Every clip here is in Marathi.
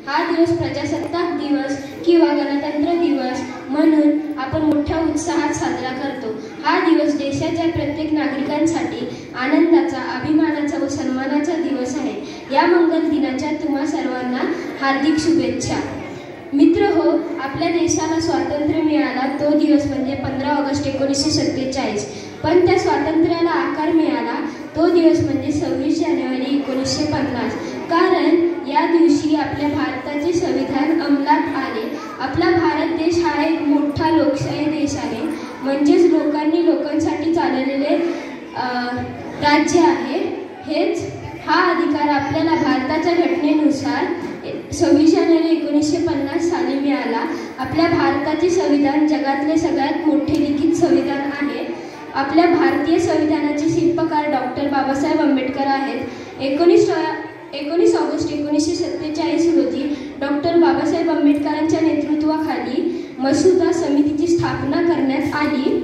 हा दिवस प्रजासत्ताक दिवस किंवा गणतंत्र दिवस म्हणून आपण मोठ्या उत्साहात साजरा करतो। हा दिवस देशाच्या प्रत्येक नागरिकांसाठी आनंदाचा, अभिमानाचा व सन्मानाचा दिवस आहे। या मंगल दिनाच्या तुम्हा सर्वांना हार्दिक शुभेच्छा। मित्र हो, आपल्या देशाला स्वातंत्र्य मिळाला तो दिवस म्हणजे 15 ऑगस्ट 1947। पण त्या स्वातंत्र्याला आकार मिळाला तो दिवस म्हणजे 26 जानेवारी 1950। कारण या दिवशी आपल्या भारताचे संविधान अंमलात आले। आपला भारत देश हा एक मोठा लोकशाही देश आहे, म्हणजेच लोकांनी लोकांसाठी चाललेले राज्य आहे। हा अधिकार आपल्याला भारताच्या घटनेनुसार 26 जानेवारी 1950 साली मिळाला। आपल्या भारताचे संविधान जगातले सगळ्यात मोठे लिखित संविधान आहे। आपल्या भारतीय संविधानाचे शिल्पकार डॉक्टर बाबासाहेब आंबेडकर आहेत। 19 ऑगस्ट 1947 रोजी डॉक्टर बाबासाहेब आंबेडकरांच्या नेतृत्वाखाली मसुदा समितीची स्थापना करण्यात आली।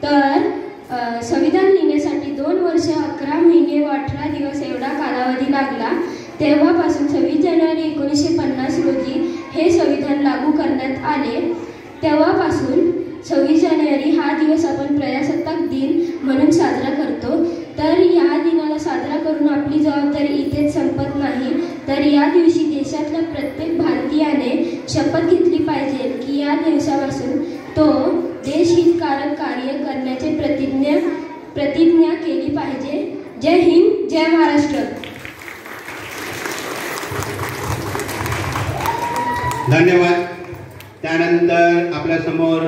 तर संविधान लिहिण्यासाठी 2 वर्ष 11 महिने व 18 दिवस एवढा कालावधी लागला। तेव्हापासून 26 जानेवारी 1950 रोजी हे संविधान लागू करण्यात आले। तेव्हापासून 26 जानेवारी हा दिवस आपण प्रजासत्ताक दिन म्हणून साजरा करतो। तर या दिनाला साजरा करून आपली जबाबदारी इथेच संपत नाही, तर या दिवशी देशातल्या प्रत्येक भारतीयाने शपथ घेतली पाहिजे की या दिवसापासून तो देशहितकारक कार्य करण्याची प्रतिज्ञा केली पाहिजे। जय हिंद, जय महाराष्ट्र। धन्यवाद। त्यानंतर आपल्या समोर